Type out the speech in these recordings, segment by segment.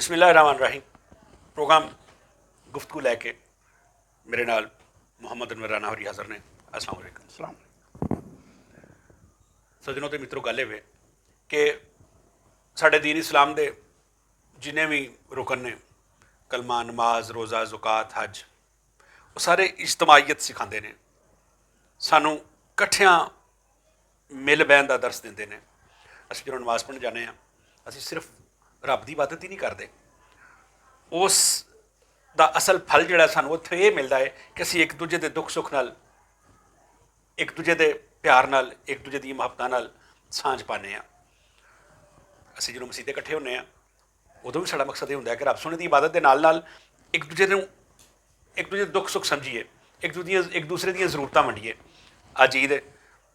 बिस्मिल्लाहिर्रहमानिर्रहीम प्रोग्राम गुफ्तगू लैके मेरे नाल मुहम्मद अनवर राणा होरी हाज़र ने। अस्सलाम वालेकुम सज्जनों ते मित्रों, गल ये कि साढ़े दीन इस्लाम दे जिन्ने भी रुकन ने कलमा, नमाज, रोज़ा, ज़ुकात, हज, वो सारे इज्तमाहीयत सिखाते हैं, सानू कट्ठियां मिल बहन का दर्स देंगे ने। असीं जो नमाज पढ़न जाने असीं सिर्फ रब की इबादत ही नहीं करते, उस दा असल फल जिहड़ा सानू उत्थे ये मिलता है कि असीं एक दूजे के दुख सुख नाल, एक दूजे के प्यार नाल, एक दूजे की मुहब्बतां नाल सांझ पाने। असीं जो मसीते इकट्ठे होने उदों भी साडा मकसद ये हुंदा है कि रब सोहणे की इबादत के नाल नाल एक दूजे नूं, एक दूजे दुख सुख समझीए, एक दूसरे दी जरूरतां वंडीए। अज ईद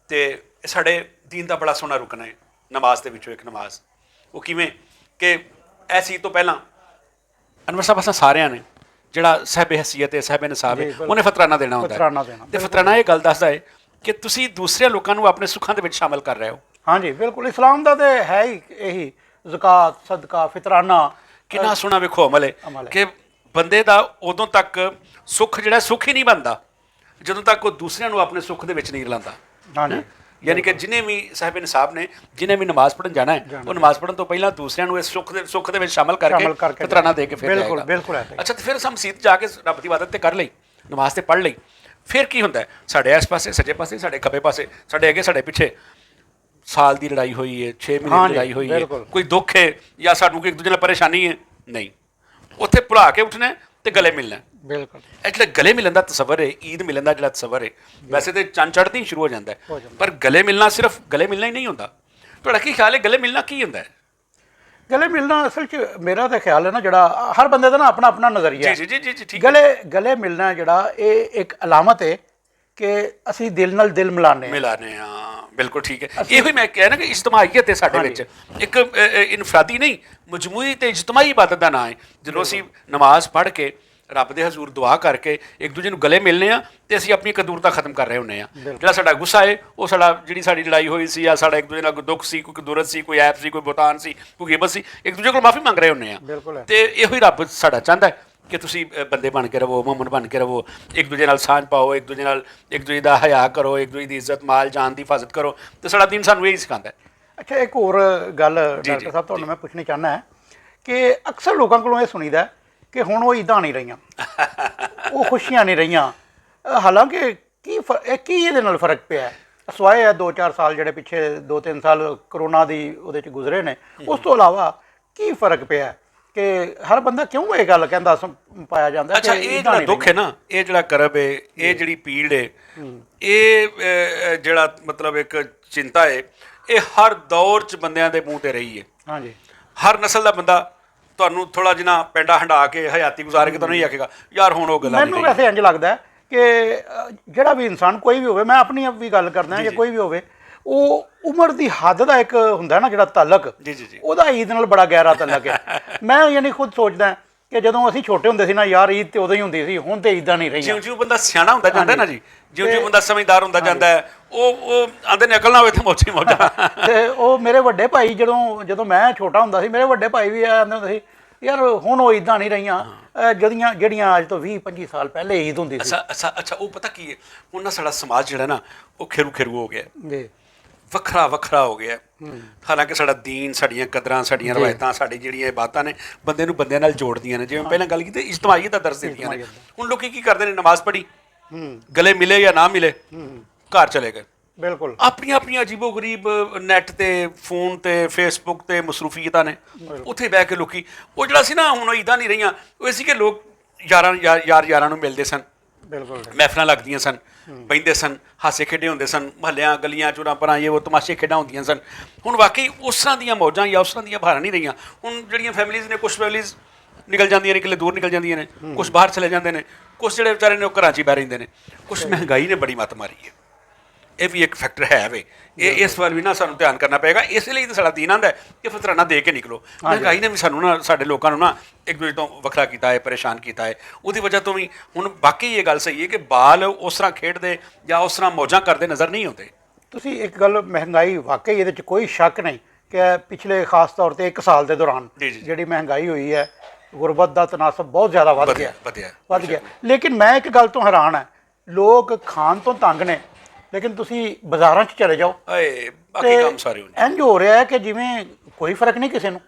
ते साडे दीन का बड़ा सोहना रुकना है, नमाज के विचों एक नमाज। वो किवें कि ऐसी तो पहला अनवर साहब असां सारिਆਂ ने ਜਿਹੜਾ साहिब हैसीयत है, साहिब निसाब है, उन्हें फतराना देना होता है। तो फतराना ये गल दसदा है कि तुसीं दूसरे लोगों को अपने सुखां दे विच शामिल कर रहे हो। हाँ जी, बिल्कुल। इस्लाम का तो है ही यही ज़कात, सदका, फितराना। कितना सोहना वेखो अमल है कि बंदे दा उदों तक सुख जिहड़ा सुख ही नहीं बनता जदों तक वो दूसरिਆਂ ਨੂੰ अपने सुख दे विच नहीं रलांदा। हाँ जी, यानी कि जिन्हें भी साहिब निसाब ने, जिन्हें भी नमाज पढ़न जाना है, वो नमाज पढ़न तो पहला दूसरों इस सुख दे शामिल करके फितराना दे के फिर बिल्कुल बिल्कुल। अच्छा, तो फिर हम मसीत जाके रब की इबादत कर ली, नमाज तो पढ़ ली, फिर की होंदा है साढ़े इस पासे सज्जे पासे, साढ़े खब्बे पासे, साढ़े अगे साढ़े पिछे साल की लड़ाई हुई है, 6 महीने की लड़ाई हुई है, कोई दुख है या सानू कोई एक दूजे नाल परेशानी है, नहीं, उत्थे भुला के उठना तो गले मिलना। बिल्कुल। जो गले मिलन का तसवर है, ईद मिलन का जो तसवर है, वैसे तो चंद चढ़ते ही शुरू हो जाता है, पर गले मिलना सिर्फ गले मिलना ही नहीं होता। तुहाडा की ख्याल है गले मिलना की होंदा है? गले मिलना असल च मेरा तो ख्याल है ना, जड़ा हर बंदे का ना अपना अपना नज़रिया। जी जी जी जी ठीक। गले मिलना जड़ा ये एक अलामत है कि असी दिल नाल दिल मिलाने। हाँ बिल्कुल ठीक है। ये मैं कह ना कि इज्तमाहीयत है साडे विच, एक इनफरादी नहीं मजमूई ते इज्तमाही इबादत का नाम है। जो असीं नमाज पढ़ के रब दे हजूर दुआ करके एक दूजे नूं गले मिलने तो असीं अपनी कदूरता खत्म कर रहे होंगे। जिहड़ा साडा गुस्सा है वो साडा, जिहड़ी साडी लड़ाई हुई सी या साडा एक दूजे नाल कोई दुख सी, कोई दुरत सी, कोई ऐप सी, कोई बुतान सी, कोई गिबत सी, एक दूजे को माफ़ी मंग रहे होंगे। तो इहो ही रब साडा चाहता है कि तुसीं बंदे बन के रवो, मोमन बन के रवो, एक दूजे नाल सांझ पाओ, एक दूजे दा हया करो, एक दूजे की इज्जत माल जान की हिफाजत करो। तो साडा दीन सानूं यही सिखांदा है। अच्छा, एक होर गल डॉक्टर साहब तुहानूं मैं पुछनी चाहना है कि अक्सर लोगों कोलों ये सुनीदा है कि हुण वो ईदां नहीं रहीआं, वो खुशियां नहीं रहीआं। हालांकि की इहदे नाल फर्क पिया है? सवाए है 2-4 साल जिहड़े पिछे 2-3 साल करोना दी उहदे च गुजरे ने, उस तो इलावा की फर्क पिया है कि हर बंदा क्यों ये गल कहंदा पाया जांदा? अच्छा, ये जिहड़ा दुख है ना, ये जिहड़ा करब है, ये जिहड़ी पीड़ है, ये जिहड़ा मतलब एक चिंता है, ये हर दौर च बंदियां दे मूँह ते रही है। हाँ जी, हर नस्ल का बंदा ਤੁਹਾਨੂੰ थोड़ा जिना पेंडा हंडा के हयाती गुजार के तो नहीं आखेगा यार हुण ਉਹ ਗੱਲਾਂ ਮੈਨੂੰ वैसे इंज लगता है कि ਜਿਹੜਾ भी इंसान कोई भी होवे, मैं अपनी भी गल करदा या कोई भी होवे, ਉਹ उम्र की हद का एक ਹੁੰਦਾ ना ਜਿਹੜਾ तलक, जी जी जी, ਉਹਦਾ ईद ਨਾਲ बड़ा गहरा तलक है। मैं यानी खुद सोचदा कि ਜਦੋਂ ਅਸੀਂ ਛੋਟੇ ਹੁੰਦੇ ਸੀ ਨਾ ਯਾਰ, ईद ਤੇ ਉਦੋਂ ਹੀ ਹੁੰਦੀ ਸੀ, ਹੁਣ ਤੇ ईदां नहीं रही। ਜਿਉਂ ਬੰਦਾ ਸਿਆਣਾ ਹੁੰਦਾ ਜਾਂਦਾ ਨਾ ਜੀ, ਜਿਉਂ ਬੰਦਾ ਸਮਝਦਾਰ ਹੁੰਦਾ ਜਾਂਦਾ ਹੈ, ਉਹ ਆਂਦੇ ਨੇ ਅਕਲ ਨਾ ਹੋਵੇ ਤੇ ਮੌਜੀ ਮੌਜਾਂ। ਤੇ ਉਹ ਮੇਰੇ ਵੱਡੇ ਭਾਈ ਜਦੋਂ ਮੈਂ ਛੋਟਾ ਹੁੰਦਾ ਸੀ, ਮੇਰੇ ਵੱਡੇ ਭਾਈ ਵੀ ਆਂਦੇ ਹੁੰਦੇ ਸੀ यार हुण वो ईदां नहीं रहीआं ਜਿਹੜੀਆਂ ਅੱਜ ਤੋਂ 20-25 साल पहले ईद ਹੁੰਦੀ ਸੀ। अच्छा वो पता की है, ਹੁਣ ਨਾ ਸਾਡਾ ਸਮਾਜ ਜਿਹੜਾ ਨਾ ਉਹ ਖੇਰੂ ਹੋ ਗਿਆ ਜੀ, ਵੱਖਰਾ ਹੋ ਗਿਆ। ਹਾਲਾਂਕਿ ਸਾਡਾ ਦੀਨ, ਸਾਡੀਆਂ ਕਦਰਾਂ, ਸਾਡੀਆਂ ਰਵਾਇਤਾਂ, ਸਾਡੀ ਜਿਹੜੀਆਂ ਇਬਾਦਤਾਂ ਨੇ ਬੰਦੇ ਨੂੰ ਬੰਦਿਆਂ ਨਾਲ ਜੋੜਦੀਆਂ ਨੇ। ਜਿਵੇਂ ਪਹਿਲਾਂ ਗੱਲ ਕੀਤੀ, ਇਜਤਮਾਹੀਅਤ ਦਾ ਦਰਸ ਦਿੰਦੀਆਂ ਨੇ। ਹੁਣ ਲੋਕੀ ਕੀ ਕਰਦੇ ਨੇ, ਨਮਾਜ਼ ਪੜ੍ਹੀ, ਗਲੇ ਮਿਲੇ ਜਾਂ ਨਾ ਮਿਲੇ, ਘਰ ਚਲੇ ਗਏ। बिल्कुल। ਆਪਣੀਆਂ ਅਜੀਬੋ ਗਰੀਬ ਨੈੱਟ ਤੇ, ਫੋਨ ਤੇ, ਫੇਸਬੁੱਕ ਤੇ ਮਸਰੂਫੀਅਤਾਂ ਨੇ, ਉੱਥੇ ਬਹਿ ਕੇ ਲੋਕੀ ਉਹ ਜਿਹੜਾ ਸੀ ਨਾ, ਹੁਣ ਈਦਾਂ ਨਹੀਂ ਰਹੀਆਂ, ਉਹ ਸੀ ਕਿ ਲੋਕ ਯਾਰਾਂ ਨੂੰ ਮਿਲਦੇ ਸਨ, ਬਿਲਕੁਲ, ਮਹਿਫਲਾਂ ਲੱਗਦੀਆਂ ਸਨ, ਬਹਿੰਦੇ ਸਨ, ਹਾਸੇ ਖੇਡੇ ਹੁੰਦੇ ਸਨ, ਮਹੱਲਿਆਂ ਗਲੀਆਂ ਚੋਰਾਂ ਪਰਾਂ ਇਹ ਉਹ ਤਮਾਸ਼ੇ ਖੇਡਾਂ ਹੁੰਦੀਆਂ ਸਨ। ਹੁਣ ਵਾਕਈ ਉਸ ਤਰ੍ਹਾਂ ਦੀਆਂ ਮੌਜਾਂ ਜਾਂ ਉਸ ਤਰ੍ਹਾਂ ਦੀਆਂ ਬਹਾਰਾਂ ਨਹੀਂ ਰਹੀਆਂ। ਹੁਣ ਜਿਹੜੀਆਂ ਫੈਮਿਲੀਜ਼ ਨੇ, ਕੁਛ ਫੈਮਿਲੀਜ਼ ਨਿਕਲ ਜਾਂਦੀਆਂ ਨੇ, ਕਿਲੇ ਦੂਰ ਨਿਕਲ ਜਾਂਦੀਆਂ ਨੇ, ਕੁਛ ਬਾਹਰ ਚਲੇ ਜਾਂਦੇ ਨੇ, ਕੁਛ ਜਿਹੜੇ ਵਿਚਾਰੇ ਨੇ ਉਹ ਘਰਾਂ 'ਚ ਹੀ ਬਹਿ ਰਹਿੰਦੇ ਨੇ। ਕੁਛ ਮਹਿੰਗਾਈ ਨੇ ਬੜੀ ਮੱਤ ਮਾਰੀ ਹੈ, ये भी एक फैक्टर है वे। ये इस बार भी ना सानू ध्यान करना पेगा। इसलिए तो साडा दीन आंदा है कि फितराना दे के निकलो। महंगाई ने भी सानू ना, साडे लोकां नू ना एक दूजे तो वखरा कीता है, परेशान कीता है। उहदी वजह तो भी हुण बाकी ये गल सही है कि बाल उस तरह खेडदे या उस तरह मौजां करदे नज़र नहीं आउंदे। तुसीं एक गल, महंगाई वाकई इहदे च कोई शक नहीं कि पिछले खास तौर पर 1 साल के दौरान जिहड़ी महंगाई हुई है, ਗੁਰਬਤ ਦਾ ਤਨਾਸਬ ਬਹੁਤ ਜ਼ਿਆਦਾ ਵੱਧ ਗਿਆ ਵੱਧ ਗਿਆ। ਲੇਕਿਨ ਮੈਂ ਇੱਕ ਗੱਲ ਤੋਂ ਹੈਰਾਨ ਹੈ, ਲੋਕ ਖਾਣ ਤੋਂ ਤੰਗ ਨੇ, ਲੇਕਿਨ ਤੁਸੀਂ ਬਾਜ਼ਾਰਾਂ 'ਚ ਚਲੇ ਜਾਓ ਬਾਕੀ ਕੰਮ ਸਾਰੇ ਇੰਝ ਹੋ ਰਿਹਾ ਹੈ ਕਿ ਜਿਵੇਂ ਕੋਈ ਫਰਕ ਨਹੀਂ ਕਿਸੇ ਨੂੰ।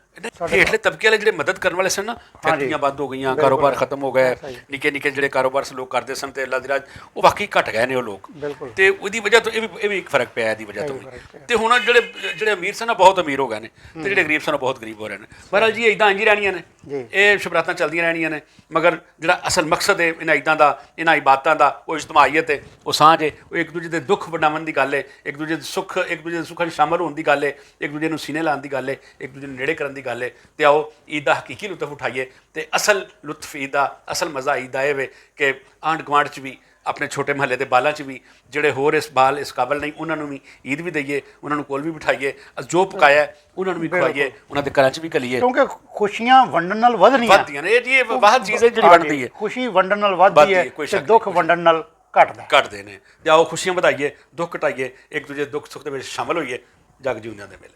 ਹੇਠਲੇ ਤਬਕੇ ਵਾਲੇ ਜਿਹੜੇ ਮਦਦ ਕਰਨ ਵਾਲੇ ਸਨ ਨਾ, ਫੈਕਟਰੀਆਂ ਬੰਦ ਹੋ ਗਈਆਂ, ਕਾਰੋਬਾਰ ਖਤਮ ਹੋ ਗਏ, ਨਿੱਕੇ ਨਿੱਕੇ ਜਿਹੜੇ ਕਾਰੋਬਾਰ ਲੋਕ ਕਰਦੇ ਸਨ ਤੇ ਅੱਲਾ ਦੀ ਰਾਜ ਉਹ ਵਾਕਈ ਘਟ ਗਏ ਨੇ ਉਹ ਲੋਕ, ਤੇ ਉਹਦੀ ਵਜ੍ਹਾ ਤੋਂ ਇਹ ਵੀ ਇੱਕ ਫਰਕ ਪਿਆ ਇਹਦੀ ਵਜ੍ਹਾ ਤੋਂ ਵੀ। ਤੇ ਹੁਣ ਜਿਹੜੇ ਅਮੀਰ ਸਨ ਬਹੁਤ ਅਮੀਰ ਹੋ ਗਏ ਨੇ, ਤੇ ਜਿਹੜੇ ਗਰੀਬ ਸਨ ਬਹੁਤ ਗਰੀਬ ਹੋ ਰਹੇ ਨੇ। ਬਹਰਹਾਲ ਜੀ ਇੱਦਾਂ ਇੰਝ ਹੀ ਰਹਿਣੀਆਂ ਨੇ, ਇਹ ਸ਼ਬਰਾਤਾਂ ਚੱਲਦੀਆਂ ਰਹਿਣੀਆਂ ਨੇ, ਮਗਰ ਜਿਹੜਾ ਅਸਲ ਮਕਸਦ ਹੈ ਇਹਨਾਂ ਇੱਦਾਂ ਦਾ, ਇਹਨਾਂ ਇਬਾਦਤਾਂ ਦਾ, ਉਹ ਇਜਤਮਾਹੀਅਤ ਹੈ, ਉਹ ਸਾਂਝ ਹੈ, ਉਹ ਇੱਕ ਦੂਜੇ ਦੇ ਦੁੱਖ ਵੰਡਾਉਣ ਦੀ ਗੱਲ ਹੈ, ਇੱਕ ਦੂਜੇ ਦੇ ਸੁੱਖ, ਇੱਕ ਦੂਜੇ ਦੇ ਸੁੱਖਾਂ 'ਚ ਸ਼ਾਮਲ ਹੋਣ ਦੀ ਗੱਲ ਹੈ, ਇੱਕ ਦੂਜੇ ਨੂੰ ਸੀਨੇ ਲਾਉਣ ਦੀ ਗੱਲ ਹੈ, ਇੱਕ ਦੂਜੇ ਨੂੰ ਨੇੜੇ ਕਰਨ ਦੀ ਗੱਲ ਹੈ। ਤੇ ਆਓ ਈਦ ਦਾ ਹਕੀਕੀ ਲੁਤਫ ਉਠਾਈਏ, ਤੇ ਅਸਲ ਲੁਤਫ ਈਦ ਦਾ, ਅਸਲ ਮਜ਼ਾ ਈਦ ਦਾ ਇਹ ਵੇ ਕਿ ਆਂਢ ਗੁਆਂਢ 'ਚ ਵੀ, ਆਪਣੇ ਛੋਟੇ ਮਹੱਲੇ ਦੇ ਬਾਲਾਂ 'ਚ ਵੀ ਜਿਹੜੇ ਹੋਰ ਇਸ ਕਾਬਲ ਨਹੀਂ, ਉਹਨਾਂ ਨੂੰ ਵੀ ਈਦ ਵੀ ਦਈਏ, ਉਹਨਾਂ ਨੂੰ ਕੋਲ ਵੀ ਬਿਠਾਈਏ, ਜੋ ਪਕਾਇਆ ਉਹਨਾਂ ਨੂੰ ਵੀ ਖਵਾਈਏ, ਉਹਨਾਂ ਦੇ ਘਰਾਂ 'ਚ ਵੀ ਘਲੀਏ, ਕਿਉਂਕਿ ਖੁਸ਼ੀਆਂ ਵੰਡਣ ਨਾਲ ਵਧਦੀਆਂ ਨੇ। ਇਹ ਬਾਹਰ ਚੀਜ਼ ਹੈ ਜਿਹੜੀ ਵੰਡਦੀ ਹੈ, ਖੁਸ਼ੀ ਵੰਡਣ ਨਾਲ ਵੱਧਦੀ ਹੈ ਤੇ ਦੁੱਖ ਵੰਡਣ ਨਾਲ ਘਟਦੇ ਨੇ। ਤੇ ਆਓ ਖੁਸ਼ੀਆਂ ਵਧਾਈਏ, ਦੁੱਖ ਘਟਾਈਏ, ਇੱਕ ਦੂਜੇ ਦੁੱਖ ਸੁੱਖ ਦੇ ਵਿੱਚ ਸ਼ਾਮਲ ਹੋਈਏ, ਜਗ ਜਿਉਂਦਿਆਂ ਦੇ ਮੇਲੇ।